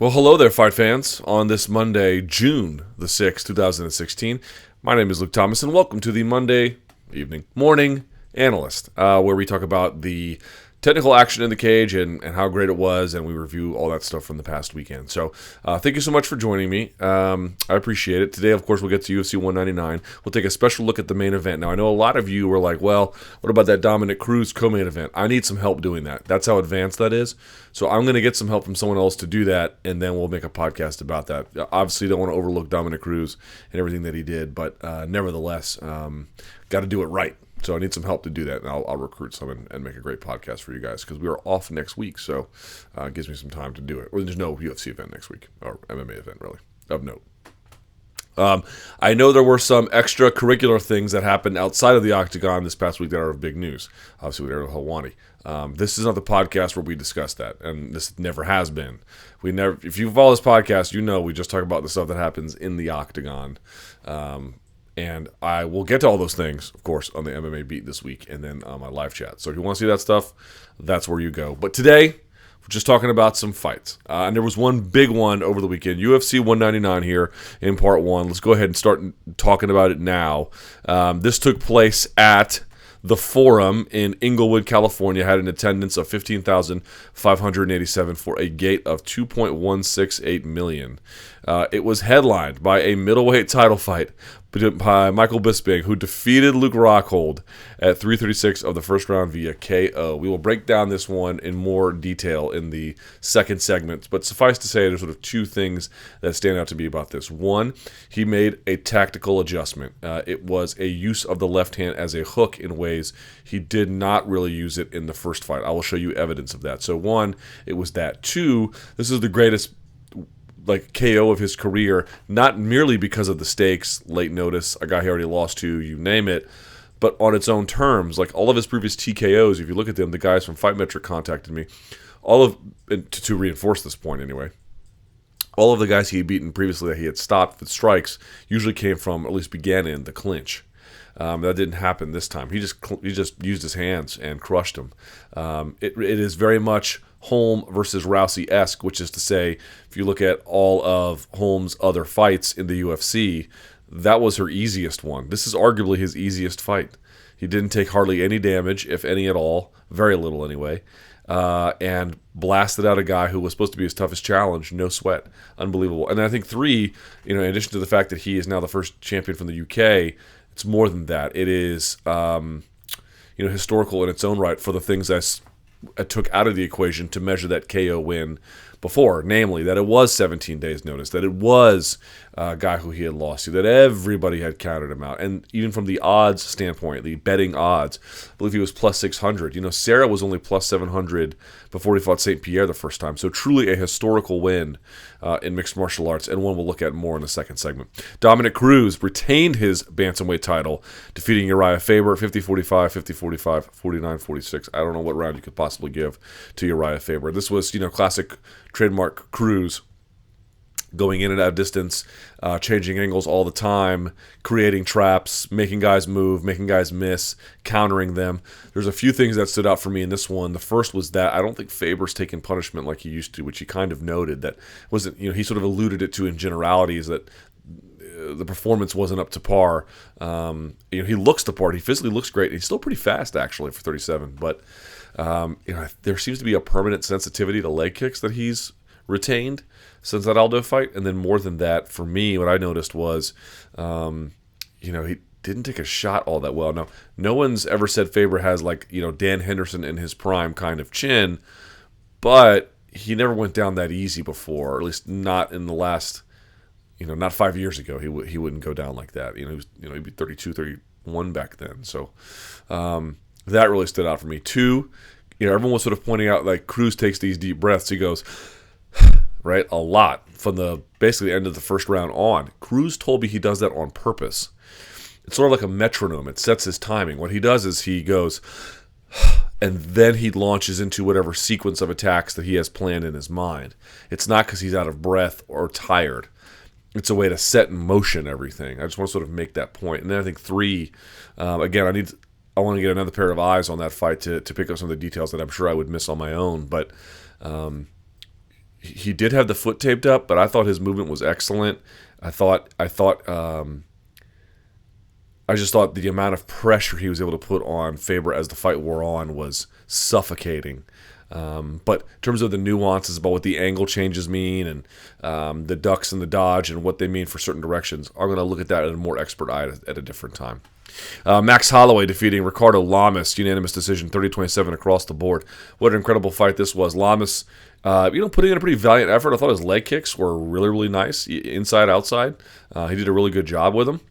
Well, hello there, fight fans. On this Monday, June the 6th, 2016, my name is Luke Thomas, and welcome to the Monday Morning Analyst, where we talk about the technical action in the cage and how great it was, and we review all that stuff from the past weekend. So thank you so much for joining me. I appreciate it. Today, of course, we'll get to UFC 199. We'll take a special look at the main event. Now, I know a lot of you were like, well, what about that Dominick Cruz co-main event? I need some help doing that. That's how advanced that is. So I'm going to get some help from someone else to do that, and then we'll make a podcast about that. Obviously, don't want to overlook Dominick Cruz and everything that he did, but nevertheless, got to do it right. So I need some help to do that, and I'll recruit some and make a great podcast for you guys because we are off next week, so it gives me some time to do it. Or there's no UFC event next week, or MMA event, really, of note. I know there were some extracurricular things that happened outside of the octagon this past week that are of big news. Obviously, we were at Helwani. This is not the podcast where we discuss that, and this never has been. If you follow this podcast, you know we just talk about the stuff that happens in the octagon. And I will get to all those things, of course, on the MMA Beat this week and then on my live chat. So if you want to see that stuff, that's where you go. But today, we're just talking about some fights. And there was one big one over the weekend, UFC 199 here in part one. Let's go ahead and start talking about it now. This took place at the Forum in Inglewood, California, had an attendance of 15,587 for a gate of 2.168 million. It was headlined by a middleweight title fight by Michael Bisping, who defeated Luke Rockhold at 3:36 of the first round via KO. We will break down this one in more detail in the second segment, but suffice to say, there's sort of two things that stand out to me about this. One, he made a tactical adjustment. It was a use of the left hand as a hook in ways he did not really use it in the first fight. I will show you evidence of that. So one, it was that. Two, this is the greatest KO of his career, not merely because of the stakes, late notice, a guy he already lost to, you name it, but on its own terms. Like all of his previous TKOs, if you look at them, the guys from Fight Metric contacted me, to reinforce this point anyway, all of the guys he had beaten previously that he had stopped with strikes usually came from, or at least began in, the clinch. That didn't happen this time. He just used his hands and crushed him. It is very much Holm versus Rousey-esque, which is to say, if you look at all of Holm's other fights in the UFC, that was her easiest one. This is arguably his easiest fight. He didn't take hardly any damage, if any at all, very little anyway, and blasted out a guy who was supposed to be his toughest challenge, no sweat. Unbelievable. And I think three, in addition to the fact that he is now the first champion from the UK, it's more than that. It is, historical in its own right for the things I took out of the equation to measure that KO win before, namely that it was 17 days notice, that it was a guy who he had lost to, that everybody had counted him out. And even from the odds standpoint, the betting odds, I believe he was plus 600. Sarah was only plus 700 before he fought St. Pierre the first time. So truly a historical win in mixed martial arts, and one we'll look at more in the second segment. Dominick Cruz retained his bantamweight title, defeating Urijah Faber 50-45, 50-45, 49-46. I don't know what round you could possibly give to Urijah Faber. This was, classic trademark Cruz, going in and out of distance, changing angles all the time, creating traps, making guys move, making guys miss, countering them. There's a few things that stood out for me in this one. The first was that I don't think Faber's taken punishment like he used to, which he kind of noted. That wasn't, he sort of alluded it to in generalities, that the performance wasn't up to par. He looks the part. He physically looks great. He's still pretty fast, actually, for 37. But there seems to be a permanent sensitivity to leg kicks that he's retained since that Aldo fight. And then more than that, for me, what I noticed was, he didn't take a shot all that well. Now, no one's ever said Faber has Dan Henderson in his prime kind of chin, but he never went down that easy before, or at least not in the last, not 5 years ago. He wouldn't go down like that. He'd be 32, 31 back then. So that really stood out for me. Two, everyone was sort of pointing out Cruz takes these deep breaths. He goes, right, a lot from the basically end of the first round on. Cruz told me he does that on purpose. It's sort of like a metronome. It sets his timing. What he does is he goes, and then he launches into whatever sequence of attacks that he has planned in his mind. It's not because he's out of breath or tired. It's a way to set in motion everything. I just want to sort of make that point. And then I think three, again, I want to get another pair of eyes on that fight to pick up some of the details that I'm sure I would miss on my own. But he did have the foot taped up, but I thought his movement was excellent. I just thought the amount of pressure he was able to put on Faber as the fight wore on was suffocating. But in terms of the nuances about what the angle changes mean and the ducks and the dodge and what they mean for certain directions, I'm going to look at that in a more expert eye at a different time. Max Holloway defeating Ricardo Lamas, unanimous decision, 30-27 across the board. What an incredible fight this was. Lamas, putting in a pretty valiant effort. I thought his leg kicks were really, really nice, inside, outside. He did a really good job with them.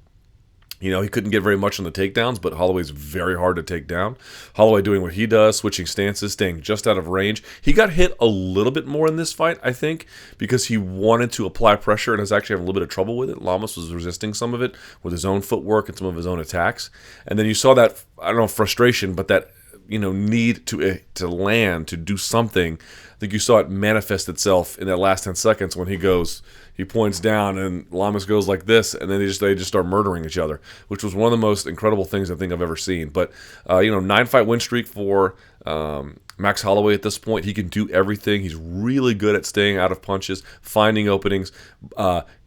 He couldn't get very much on the takedowns, but Holloway's very hard to take down. Holloway doing what he does, switching stances, staying just out of range. He got hit a little bit more in this fight, I think, because he wanted to apply pressure and was actually having a little bit of trouble with it. Lamas was resisting some of it with his own footwork and some of his own attacks. And then you saw that, I don't know, frustration, but that need to land, to do something. I think you saw it manifest itself in that last 10 seconds when he points down and Lamas goes like this, and then they just start murdering each other, which was one of the most incredible things I think I've ever seen. But 9-fight win streak for Max Holloway at this point. He can do everything. He's really good at staying out of punches, finding openings,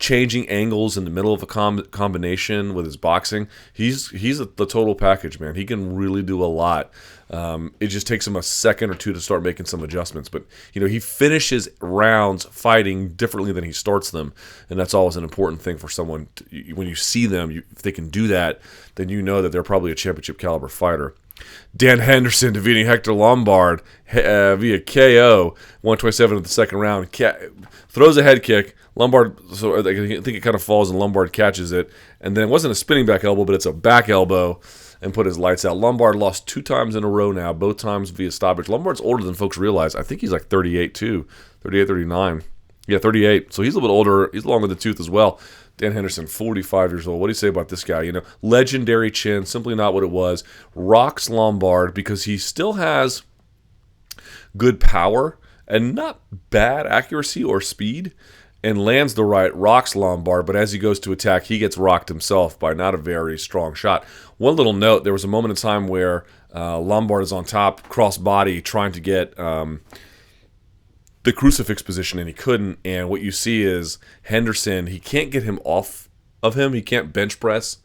changing angles in the middle of a combination with his boxing. He's the total package, man. He can really do a lot. It just takes him a second or two to start making some adjustments. But, he finishes rounds fighting differently than he starts them. And that's always an important thing for someone. When you see them, if they can do that, then you know that they're probably a championship caliber fighter. Dan Henderson defeating Hector Lombard via KO, 127 of the second round. Throws a head kick. Lombard, so I think it kind of falls and Lombard catches it. And then it wasn't a spinning back elbow, but it's a back elbow and put his lights out. Lombard lost 2 times in a row now, both times via stoppage. Lombard's older than folks realize. I think he's like 38 too, 38, 39. Yeah, 38. So he's a little bit older. He's long in the tooth as well. Dan Henderson, 45 years old. What do you say about this guy? Legendary chin, simply not what it was. Rocks Lombard because he still has good power and not bad accuracy or speed, and lands the right, rocks Lombard, but as he goes to attack, he gets rocked himself by not a very strong shot. One little note, there was a moment in time where Lombard is on top, cross body, trying to get the crucifix position, and he couldn't. And what you see is Henderson, he can't get him off of him. He can't bench press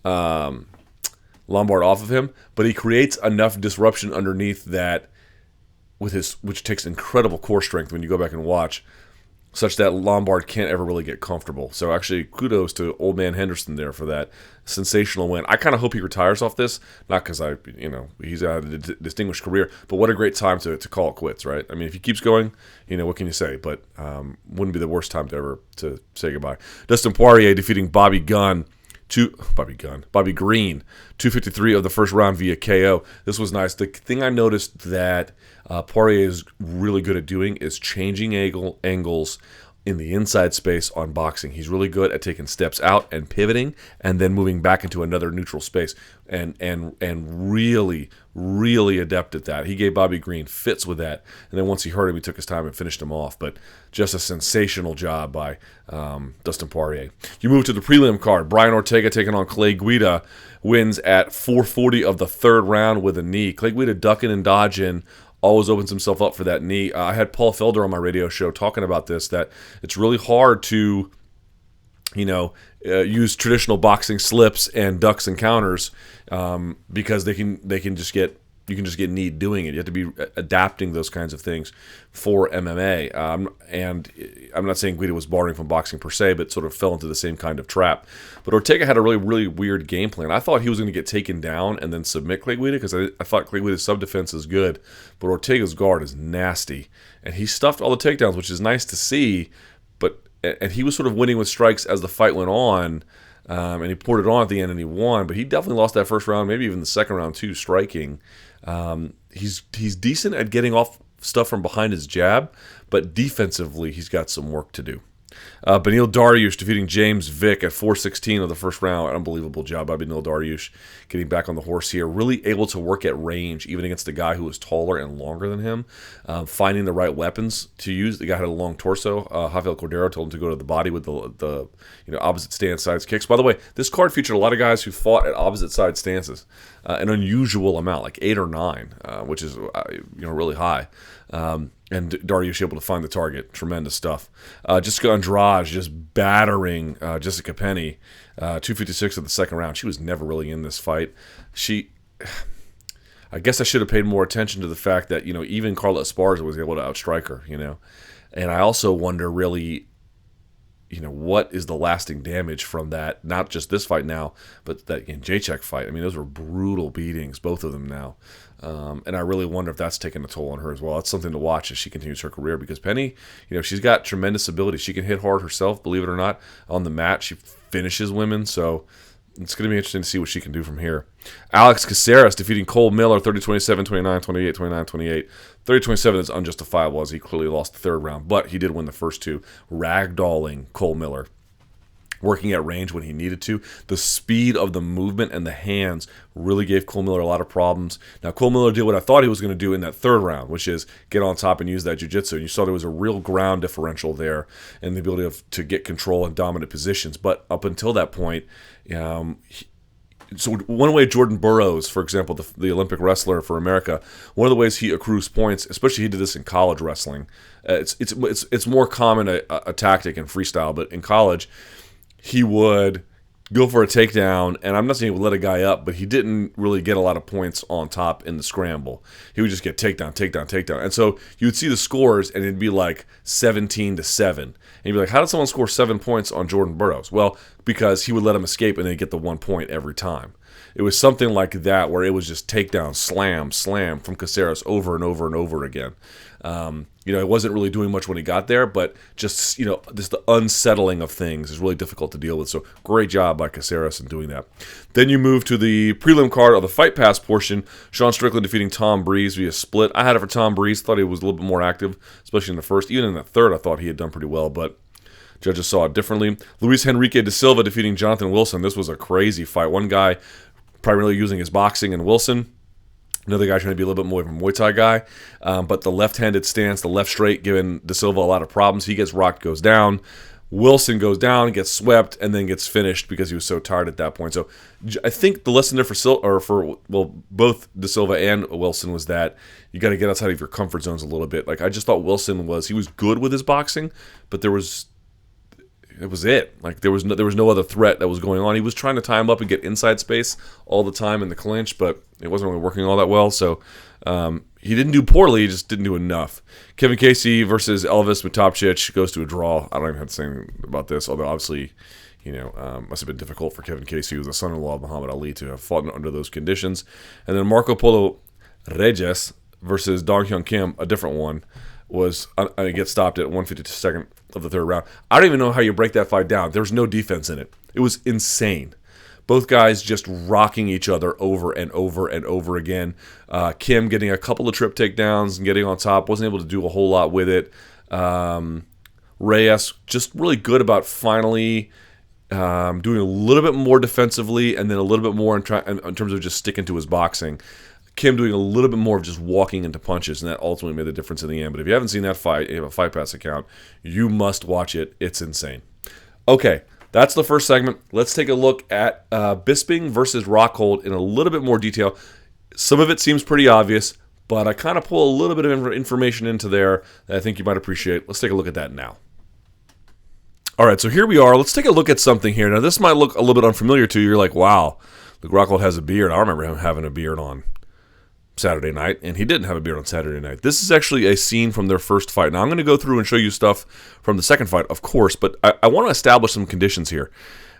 Lombard off of him, but he creates enough disruption underneath that which takes incredible core strength when you go back and watch, such that Lombard can't ever really get comfortable. So actually, kudos to old man Henderson there for that sensational win. I kind of hope he retires off this, not because he's had a distinguished career, but what a great time to call it quits, right? I mean, if he keeps going, what can you say? But wouldn't be the worst time to say goodbye. Dustin Poirier defeating Bobby Green, 253 of the first round via KO. This was nice. The thing I noticed that Poirier is really good at doing is changing angles in the inside space on boxing. He's really good at taking steps out and pivoting and then moving back into another neutral space and really, really adept at that. He gave Bobby Green fits with that, and then once he hurt him, he took his time and finished him off. But just a sensational job by Dustin Poirier. You move to the prelim card. Brian Ortega taking on Clay Guida, wins at 4:40 of the third round with a knee. Clay Guida ducking and dodging, always opens himself up for that knee. I had Paul Felder on my radio show talking about this, that it's really hard to, use traditional boxing slips and ducks and counters because you can just get kneed doing it. You have to be adapting those kinds of things for MMA. And I'm not saying Guida was barring from boxing per se, but sort of fell into the same kind of trap. But Ortega had a really, really weird game plan. I thought he was going to get taken down and then submit Clay Guida because I thought Clay Guida's sub-defense is good, but Ortega's guard is nasty. And he stuffed all the takedowns, which is nice to see, and he was sort of winning with strikes as the fight went on, and he poured it on at the end and he won, but he definitely lost that first round, maybe even the second round too, striking. He's decent at getting off stuff from behind his jab, but defensively he's got some work to do. Beneil Dariush defeating James Vick at 4:16 of the first round. Unbelievable job by Beneil Dariush getting back on the horse here. Really able to work at range, even against a guy who was taller and longer than him. Finding the right weapons to use. The guy had a long torso. Javier Cordero told him to go to the body with the opposite stance sides kicks. By the way, this card featured a lot of guys who fought at opposite side stances, an unusual amount, like 8 or 9, which is really high. And Dariush able to find the target. Tremendous stuff. Jessica Andrade just battering Jessica Penny. 256 of the second round. She was never really in this fight. I guess I should have paid more attention to the fact that, even Carla Esparza was able to outstrike her, And I also wonder really, what is the lasting damage from that? Not just this fight now, but that Jacek fight. I mean, those were brutal beatings, both of them now. And I really wonder if that's taking a toll on her as well. That's something to watch as she continues her career, because Penny, she's got tremendous ability. She can hit hard herself, believe it or not. On the mat, she finishes women, so it's going to be interesting to see what she can do from here. Alex Caceres defeating Cole Miller, 30-27, 29-28, 29-28. 30-27 is unjustifiable, as he clearly lost the third round, but he did win the first two, ragdolling Cole Miller, working at range when he needed to. The speed of the movement and the hands really gave Cole Miller a lot of problems. Now, Cole Miller did what I thought he was going to do in that third round, which is get on top and use that jiu-jitsu. And you saw there was a real ground differential there and the ability to get control in dominant positions. But up until that point, so one way Jordan Burroughs, for example, the Olympic wrestler for America, one of the ways he accrues points, especially he did this in college wrestling. It's more common a tactic in freestyle, but in college, he would go for a takedown, and I'm not saying he would let a guy up, but he didn't really get a lot of points on top in the scramble. He would just get takedown, takedown, takedown. And so you would see the scores, and it'd be like 17-7. And you'd be like, how did someone score 7 points on Jordan Burroughs? Well, because he would let him escape and then get the 1 point every time. It was something like that, where it was just takedown, slam, slam from Caceres over and over and over again. It wasn't really doing much when he got there, but just the unsettling of things is really difficult to deal with. So great job by Caceres in doing that. Then you move to the prelim card, or the Fight Pass portion. Sean Strickland defeating Tom Breeze via split. I had it for Tom Breeze. Thought he was a little bit more active, especially in the first. Even in the third, I thought he had done pretty well, but judges saw it differently. Luis Henrique da Silva defeating Jonathan Wilson. This was a crazy fight. One guy primarily using his boxing, and Wilson, another guy trying to be a little bit more of a Muay Thai guy. But the left-handed stance, the left straight, giving Da Silva a lot of problems. He gets rocked, goes down. Wilson goes down, gets swept, and then gets finished because he was so tired at that point. So I think the lesson there for both Da Silva and Wilson was that you got to get outside of your comfort zones a little bit. Like, I just thought Wilson was good with his boxing, but it was it. Like, there was no other threat that was going on. He was trying to tie him up and get inside space all the time in the clinch, but it wasn't really working all that well. So he didn't do poorly, he just didn't do enough. Kevin Casey versus Elvis Matopcic goes to a draw. I don't even have to say anything about this, although obviously, must have been difficult for Kevin Casey, who was the son-in-law of Muhammad Ali, to have fought under those conditions. And then Marco Polo Reyes versus Dong Hyun Kim, a different one, gets stopped at 152nd of the third round. I don't even know how you break that fight down. There was no defense in it. It was insane. Both guys just rocking each other over and over and over again. Kim getting a couple of trip takedowns and getting on top. Wasn't able to do a whole lot with it. Reyes just really good about finally doing a little bit more defensively, and then a little bit more in terms of just sticking to his boxing. Kim doing a little bit more of just walking into punches, and that ultimately made the difference in the end. But if you haven't seen that fight, you have a Fight Pass account, you must watch it. It's insane. Okay, that's the first segment. Let's take a look at Bisping versus Rockhold in a little bit more detail. Some of it seems pretty obvious, but I kind of pull a little bit of information into there that I think you might appreciate. Let's take a look at that now. All right, so here we are. Let's take a look at something here. Now, this might look a little bit unfamiliar to you. You're like, wow, Luke Rockhold has a beard. I remember him having a beard on Saturday night, and he didn't have a beard on Saturday night. This is actually a scene from their first fight. Now, I'm going to go through and show you stuff from the second fight, of course, but I want to establish some conditions here,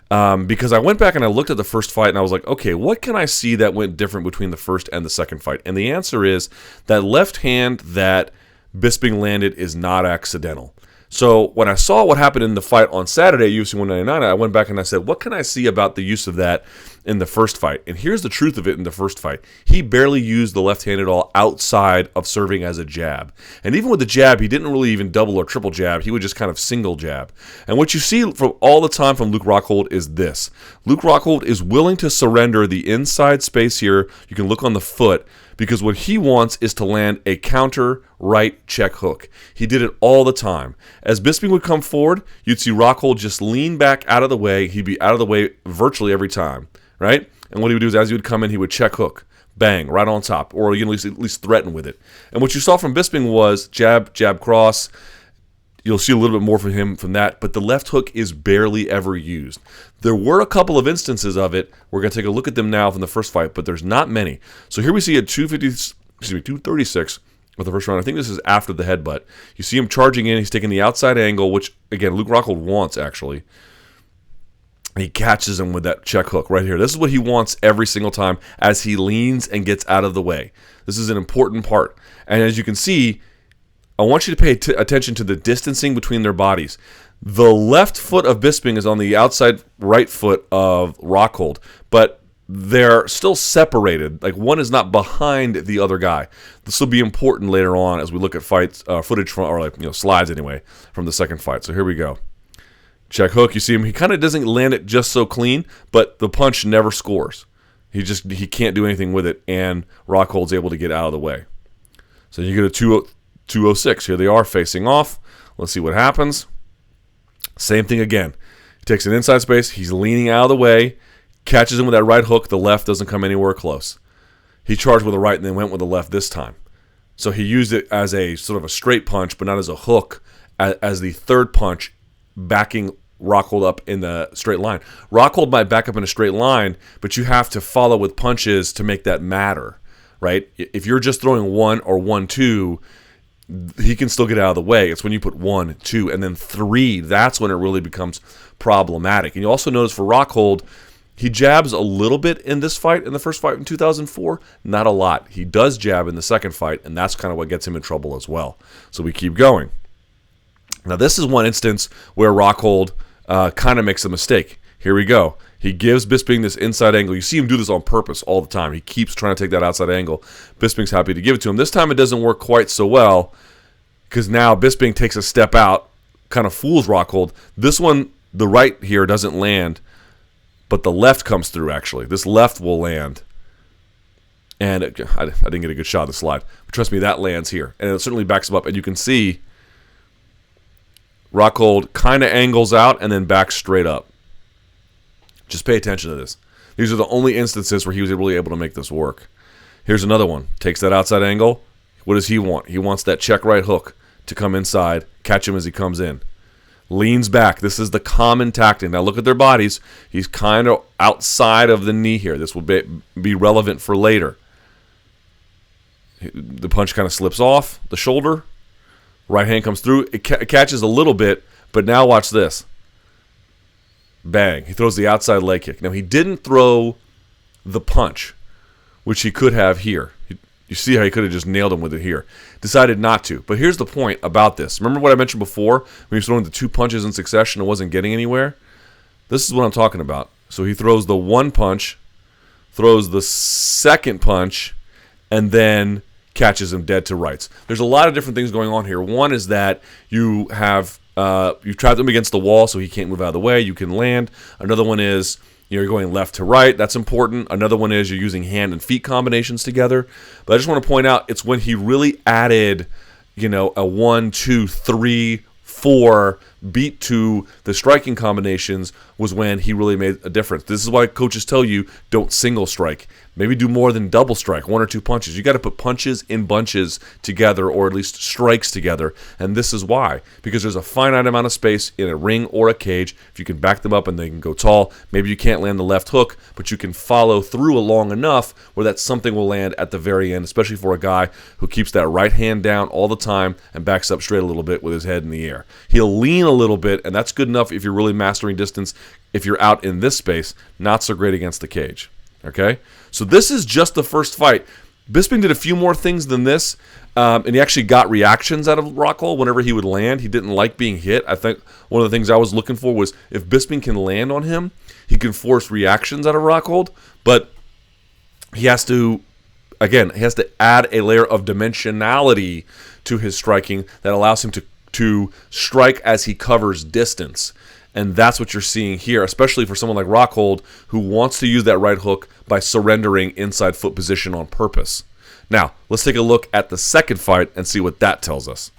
because I went back and I looked at the first fight, and I was like, okay, what can I see that went different between the first and the second fight? And the answer is that left hand that Bisping landed is not accidental. So when I saw what happened in the fight on Saturday at UFC 199, I went back and I said, what can I see about the use of that in the first fight? And here's the truth of it in the first fight. He barely used the left hand at all outside of serving as a jab. And even with the jab, he didn't really even double or triple jab. He would just kind of single jab. And what you see from all the time from Luke Rockhold is this. Luke Rockhold is willing to surrender the inside space here. You can look on the foot, because what he wants is to land a counter right check hook. He did it all the time. As Bisping would come forward, you'd see Rockhold just lean back out of the way. He'd be out of the way virtually every time, right? And what he would do is, as he would come in, he would check hook. Bang, right on top, or you can at least threaten with it. And what you saw from Bisping was jab, jab, cross. You'll see a little bit more from him from that, but the left hook is barely ever used. There were a couple of instances of it. We're going to take a look at them now from the first fight, but there's not many. So here we see at 236 with the first round. I think this is after the headbutt. You see him charging in. He's taking the outside angle, which, again, Luke Rockhold wants, actually. He catches him with that check hook right here. This is what he wants every single time as he leans and gets out of the way. This is an important part. And as you can see, I want you to pay attention to the distancing between their bodies. The left foot of Bisping is on the outside right foot of Rockhold, but they're still separated. Like, one is not behind the other guy. This will be important later on as we look at footage from, or slides anyway, from the second fight. So here we go. Check hook. You see him. He kind of doesn't land it just so clean, but the punch never scores. He can't do anything with it, and Rockhold's able to get out of the way. So you get a 206. Here they are facing off. Let's see what happens. Same thing again. He takes an inside space. He's leaning out of the way. Catches him with that right hook. The left doesn't come anywhere close. He charged with the right and then went with the left this time. So he used it as a sort of a straight punch, but not as a hook, as the third punch, backing Rockhold up in the straight line. Rockhold might back up in a straight line, but you have to follow with punches to make that matter, right? If you're just throwing 1 or 1-2, he can still get out of the way. It's when you put 1, 2, and then 3, that's when it really becomes problematic. And you also notice for Rockhold, he jabs a little bit in this fight, in the first fight in 2004, not a lot. He does jab in the second fight, and that's kind of what gets him in trouble as well. So we keep going. Now this is one instance where Rockhold kind of makes a mistake. Here we go. He gives Bisping this inside angle. You see him do this on purpose all the time. He keeps trying to take that outside angle. Bisping's happy to give it to him. This time it doesn't work quite so well because now Bisping takes a step out, kind of fools Rockhold. This one, the right here, doesn't land, but the left comes through, actually. This left will land. And I didn't get a good shot of the slide. But trust me, that lands here. And it certainly backs him up. And you can see Rockhold kind of angles out and then backs straight up. Just pay attention to this. These are the only instances where he was really able to make this work. Here's another one. Takes that outside angle. What does he want? He wants that check right hook to come inside, catch him as he comes in. Leans back. This is the common tactic. Now look at their bodies. He's kind of outside of the knee here. This will be relevant for later. The punch kind of slips off the shoulder. Right hand comes through. It catches a little bit, but now watch this. Bang. He throws the outside leg kick. Now, he didn't throw the punch, which he could have here. You see how he could have just nailed him with it here. Decided not to. But here's the point about this. Remember what I mentioned before when he was throwing the 2 punches in succession and wasn't getting anywhere? This is what I'm talking about. So he throws the 1 punch, throws the second punch, and then catches him dead to rights. There's a lot of different things going on here. One is that you have you've trapped him against the wall so he can't move out of the way. You can land. Another one is you're going left to right. That's important. Another one is you're using hand and feet combinations together. But I just want to point out it's when he really added, a 1, 2, 3, 4 beat to the striking combinations was when he really made a difference. This is why coaches tell you don't single strike. Maybe do more than double strike, 1 or 2 punches. You got to put punches in bunches together, or at least strikes together. And this is why. Because there's a finite amount of space in a ring or a cage. If you can back them up and they can go tall, maybe you can't land the left hook, but you can follow through long enough where that something will land at the very end, especially for a guy who keeps that right hand down all the time and backs up straight a little bit with his head in the air. He'll lean a little bit, and that's good enough if you're really mastering distance. If you're out in this space, not so great against the cage. Okay? So this is just the first fight. Bisping did a few more things than this, and he actually got reactions out of Rockhold whenever he would land. He didn't like being hit. I think one of the things I was looking for was if Bisping can land on him, he can force reactions out of Rockhold, but he has to add a layer of dimensionality to his striking that allows him to strike as he covers distance. And that's what you're seeing here, especially for someone like Rockhold who wants to use that right hook by surrendering inside foot position on purpose. Now, let's take a look at the second fight and see what that tells us.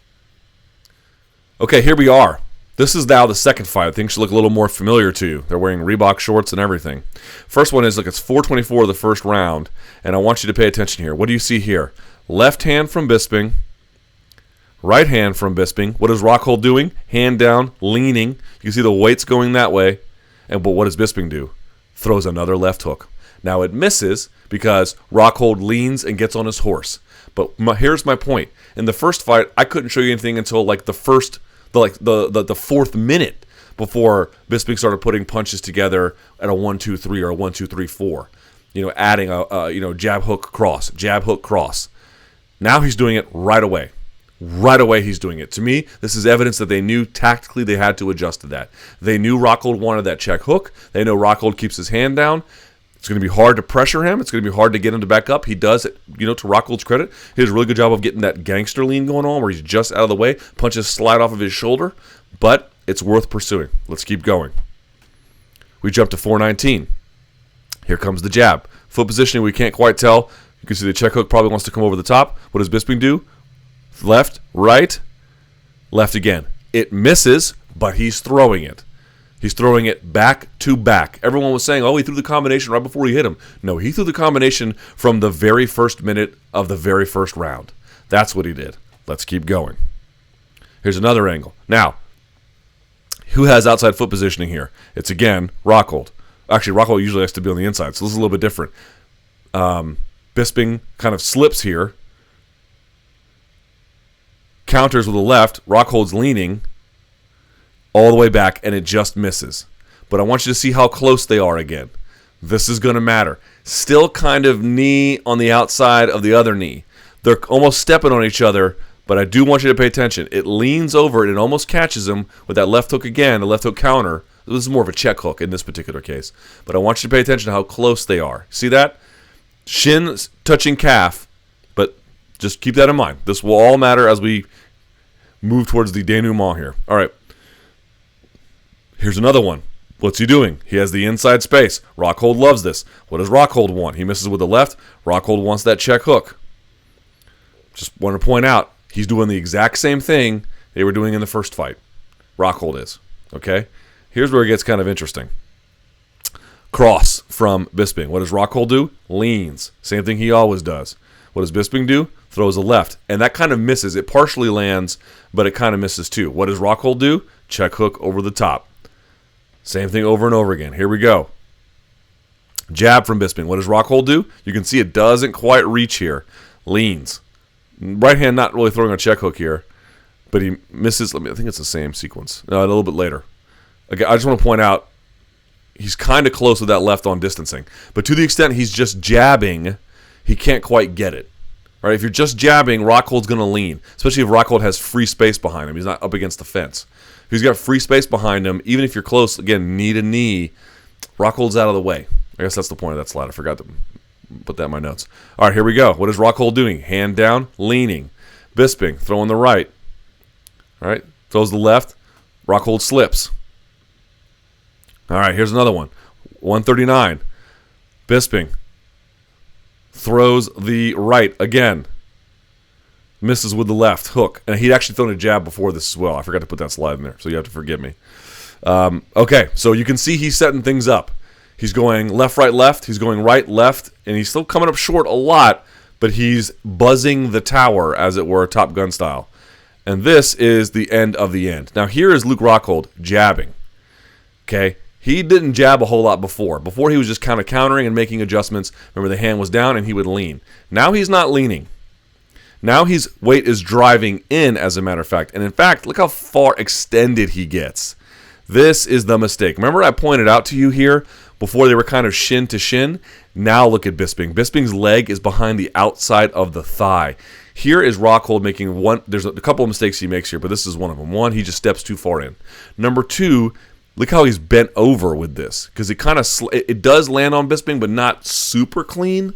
Okay, here we are. This is now the second fight. Things should look a little more familiar to you. They're wearing Reebok shorts and everything. First one is, look, it's 4:24 of the first round, and I want you to pay attention here. What do you see here? Left hand from Bisping, right hand from Bisping. What is Rockhold doing? Hand down, leaning. You can see the weight's going that way. But what does Bisping do? Throws another left hook. Now it misses because Rockhold leans and gets on his horse. But here's my point. In the first fight, I couldn't show you anything until like the fourth minute before Bisping started putting punches together at a 1-2-3 or a 1-2-3-4. Adding a jab hook cross. Now he's doing it right away. Right away he's doing it. To me, this is evidence that they knew tactically they had to adjust to that. They knew Rockhold wanted that check hook. They know Rockhold keeps his hand down. It's going to be hard to pressure him. It's going to be hard to get him to back up. He does it, to Rockhold's credit. He does a really good job of getting that gangster lean going on where he's just out of the way, punches slide off of his shoulder, but it's worth pursuing. Let's keep going. We jump to 4:19. Here comes the jab. Foot positioning, we can't quite tell. You can see the check hook probably wants to come over the top. What does Bisping do? Left, right, left again. It misses, but he's throwing it. He's throwing it back to back. Everyone was saying, he threw the combination right before he hit him. No, he threw the combination from the very first minute of the very first round. That's what he did. Let's keep going. Here's another angle. Now, who has outside foot positioning here? It's, again, Rockhold. Actually, Rockhold usually has to be on the inside, so this is a little bit different. Bisping kind of slips here. Counters with the left. Rockhold's leaning all the way back, and it just misses. But I want you to see how close they are again. This is going to matter. Still kind of knee on the outside of the other knee. They're almost stepping on each other, but I do want you to pay attention. It leans over and it almost catches him with that left hook again, the left hook counter. This is more of a check hook in this particular case. But I want you to pay attention to how close they are. See that? Shin touching calf, but just keep that in mind. This will all matter as we move towards the denouement here. All right. Here's another one. What's he doing? He has the inside space. Rockhold loves this. What does Rockhold want? He misses with the left. Rockhold wants that check hook. Just want to point out, he's doing the exact same thing they were doing in the first fight. Rockhold is. Okay? Here's where it gets kind of interesting. Cross from Bisping. What does Rockhold do? Leans. Same thing he always does. What does Bisping do? Throws a left. And that kind of misses. It partially lands, but it kind of misses too. What does Rockhold do? Check hook over the top. Same thing over and over again. Here we go. Jab from Bisping. What does Rockhold do? You can see it doesn't quite reach here. Leans. Right hand not really throwing a check hook here, but he misses. I think it's the same sequence. No, a little bit later. Again, I just want to point out he's kind of close with that left on distancing. But to the extent he's just jabbing, he can't quite get it. Right? If you're just jabbing, Rockhold's going to lean, especially if Rockhold has free space behind him. He's not up against the fence. If he's got free space behind him, even if you're close, again, knee to knee, Rockhold's out of the way. I guess that's the point of that slide. I forgot to put that in my notes. All right, here we go. What is Rockhold doing? Hand down, leaning. Bisping, throwing the right. All right, throws the left. Rockhold slips. All right, here's another one. 139. Bisping throws the right again. Misses with the left hook. And he'd actually thrown a jab before this as well. I forgot to put that slide in there, so you have to forgive me. Okay, so you can see he's setting things up. He's going left, right, left. He's going right, left. And he's still coming up short a lot, but he's buzzing the tower, as it were, Top Gun style. And this is the end of the end. Now, here is Luke Rockhold jabbing. Okay? He didn't jab a whole lot before. Before, he was just kind of countering and making adjustments. Remember, the hand was down, and he would lean. Now he's not leaning. Now his weight is driving in, as a matter of fact. And in fact, look how far extended he gets. This is the mistake. Remember I pointed out to you here before they were kind of shin to shin? Now look at Bisping. Bisping's leg is behind the outside of the thigh. Here is Rockhold making one. There's a couple of mistakes he makes here, but this is one of them. One, he just steps too far in. Number two, look how he's bent over with this, because it kind of it does land on Bisping, but not super clean.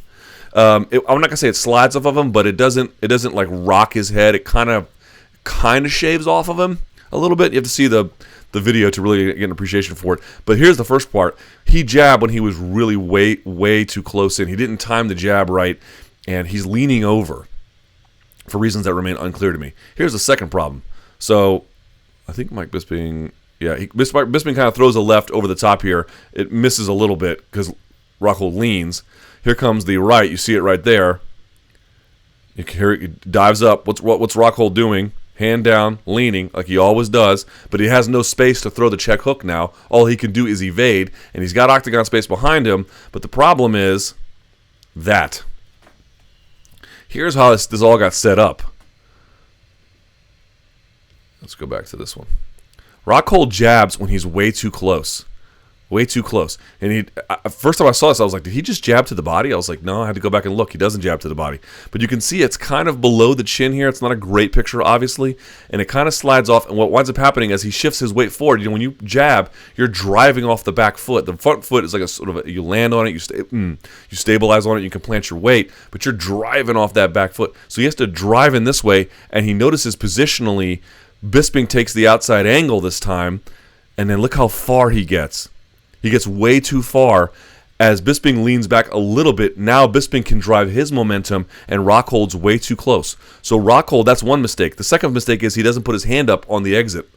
I'm not gonna say it slides off of him, but it doesn't like rock his head. It kind of shaves off of him a little bit. You have to see the video to really get an appreciation for it. But here's the first part. He jabbed when he was really way too close in. He didn't time the jab right, and he's leaning over for reasons that remain unclear to me. Here's the second problem. So I think Mike Bisping, Bisping kind of throws a left over the top here. It misses a little bit because Rockhold leans. Here comes the right. You see it right there. Here he dives up. What's Rockhold doing? Hand down, leaning, like he always does, but he has no space to throw the check hook now. All he can do is evade, and he's got octagon space behind him, but the problem is that. Here's how this all got set up. Let's go back to this one. Rockhold jabs when he's way too close. Way too close. And first time I saw this, I was like, did he just jab to the body? I was like, no, I had to go back and look. He doesn't jab to the body. But you can see it's kind of below the chin here. It's not a great picture, obviously. And it kind of slides off. And what winds up happening is he shifts his weight forward. When you jab, you're driving off the back foot. The front foot is like a sort of, you land on it, you stabilize on it, you can plant your weight, but you're driving off that back foot. So he has to drive in this way, and he notices positionally, Bisping takes the outside angle this time, and then look how far he gets. He gets way too far. As Bisping leans back a little bit, now Bisping can drive his momentum, and Rockhold's way too close. So Rockhold, that's one mistake. The second mistake is he doesn't put his hand up on the exit.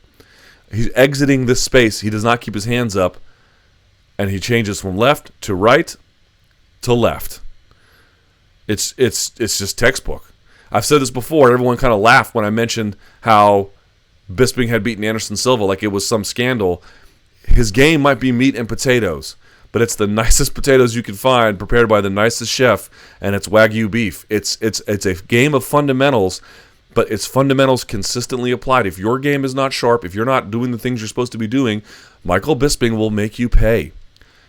He's exiting this space. He does not keep his hands up, and he changes from left to right to left. It's just textbook. I've said this before. Everyone kind of laughed when I mentioned how Bisping had beaten Anderson Silva like it was some scandal. His game might be meat and potatoes, but it's the nicest potatoes you can find, prepared by the nicest chef, and it's Wagyu beef. It's a game of fundamentals, but it's fundamentals consistently applied. If your game is not sharp, if you're not doing the things you're supposed to be doing, Michael Bisping will make you pay.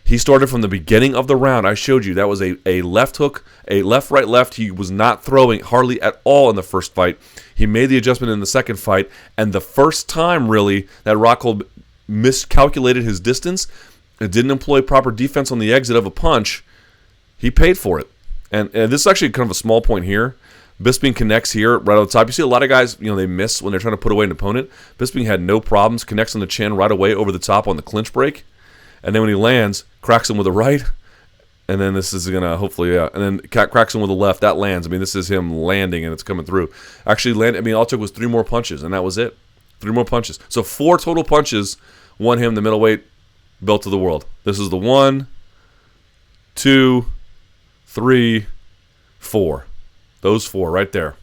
He started from the beginning of the round. I showed you that was a left hook, a left, right, left. He was not throwing hardly at all in the first fight. He made the adjustment in the second fight, and the first time really that Rockhold miscalculated his distance and didn't employ proper defense on the exit of a punch, he paid for it. And this is actually kind of a small point here. Bisping connects here right on the top. You see a lot of guys, they miss when they're trying to put away an opponent. Bisping had no problems, connects on the chin right away over the top on the clinch break. And then when he lands, cracks him with a right. And then this is going to hopefully, and then cracks him with a left. That lands. This is him landing, and it's coming through. Actually, all it took was 3 more punches, and that was it. 3 more punches. So 4 total punches won him the middleweight belt of the world. This is the 1, 2, 3, 4. Those 4 right there.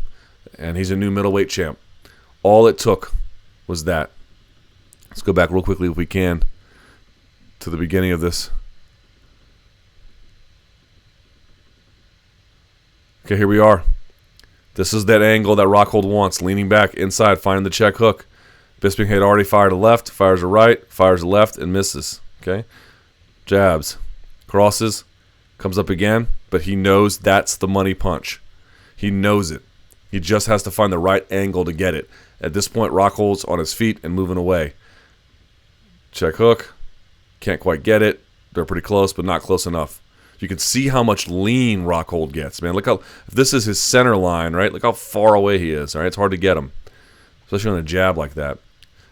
And he's a new middleweight champ. All it took was that. Let's go back real quickly if we can to the beginning of this. Okay, here we are. This is that angle that Rockhold wants. Leaning back inside, finding the check hook. Bisping had already fired a left, fires a right, fires a left, and misses. Okay? Jabs. Crosses. Comes up again, but he knows that's the money punch. He knows it. He just has to find the right angle to get it. At this point, Rockhold's on his feet and moving away. Check hook. Can't quite get it. They're pretty close, but not close enough. You can see how much lean Rockhold gets, man. Look how, if this is his center line, right? Look how far away he is, all right? It's hard to get him, especially on a jab like that.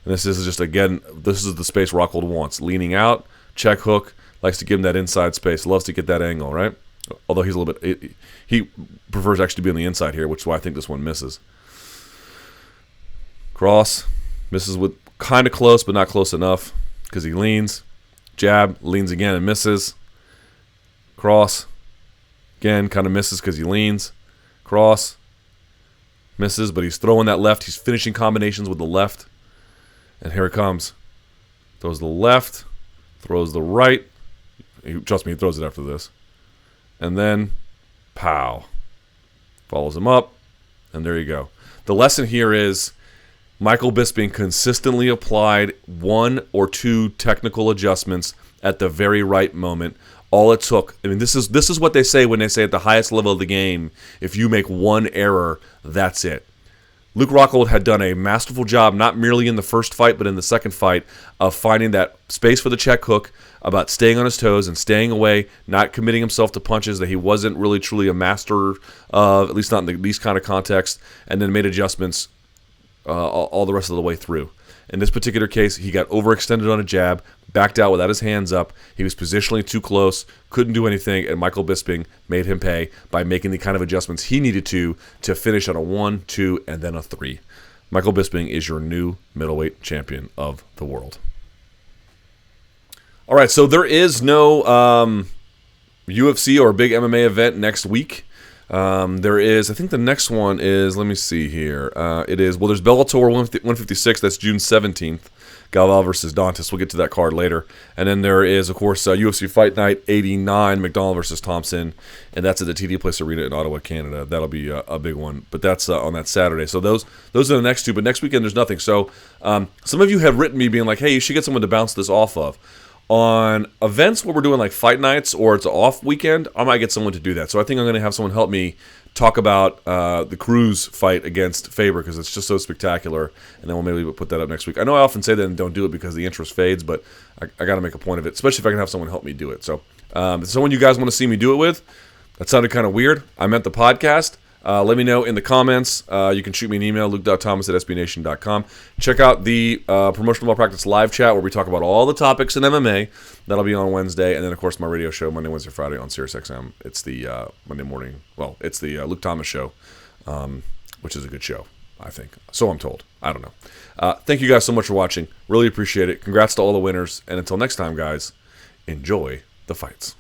And this is just, again, this is the space Rockhold wants. Leaning out, check hook, likes to give him that inside space, loves to get that angle, right? Although he's a little bit, he prefers actually to be on the inside here, which is why I think this one misses. Cross, misses with kind of close, but not close enough because he leans. Jab, leans again and misses. Cross, again, kind of misses because he leans. Cross, misses, but he's throwing that left. He's finishing combinations with the left. And here it comes. Throws the left, throws the right. Trust me, he throws it after this. And then, pow. Follows him up, and there you go. The lesson here is Michael Bisping consistently applied 1 or 2 technical adjustments at the very right moment. All it took, this is what they say when they say at the highest level of the game, if you make 1 error, that's it. Luke Rockhold had done a masterful job, not merely in the first fight, but in the second fight, of finding that space for the check hook, about staying on his toes and staying away, not committing himself to punches that he wasn't really truly a master of, at least not in these kind of contexts, and then made adjustments all the rest of the way through. In this particular case, he got overextended on a jab, backed out without his hands up. He was positionally too close, couldn't do anything, and Michael Bisping made him pay by making the kind of adjustments he needed to finish on a 1, 2, and then a 3. Michael Bisping is your new middleweight champion of the world. All right, so there is no UFC or big MMA event next week. There is, I think the next one is, let me see here. There's Bellator 156, that's June 17th. Galval versus Dantas. We'll get to that card later. And then there is, of course, UFC Fight Night 89, McDonald versus Thompson. And that's at the TD Place Arena in Ottawa, Canada. That'll be a big one. But that's on that Saturday. So those are the next two. But next weekend, there's nothing. So some of you have written me being like, hey, you should get someone to bounce this off of. On events where we're doing like fight nights or it's an off weekend, I might get someone to do that. So I think I'm going to have someone help me talk about the Cruz fight against Faber because it's just so spectacular. And then we'll maybe put that up next week. I know I often say that and don't do it because the interest fades, but I got to make a point of it, especially if I can have someone help me do it. So if someone you guys want to see me do it with, that sounded kind of weird. I meant the podcast. Let me know in the comments. You can shoot me an email, luke.thomas@sbnation.com. Check out the Promotional Malpractice live chat where we talk about all the topics in MMA. That'll be on Wednesday. And then, of course, my radio show, Monday, Wednesday, Friday on SiriusXM. It's the Monday morning. Well, it's the Luke Thomas show, which is a good show, I think. So I'm told. I don't know. Thank you guys so much for watching. Really appreciate it. Congrats to all the winners. And until next time, guys, enjoy the fights.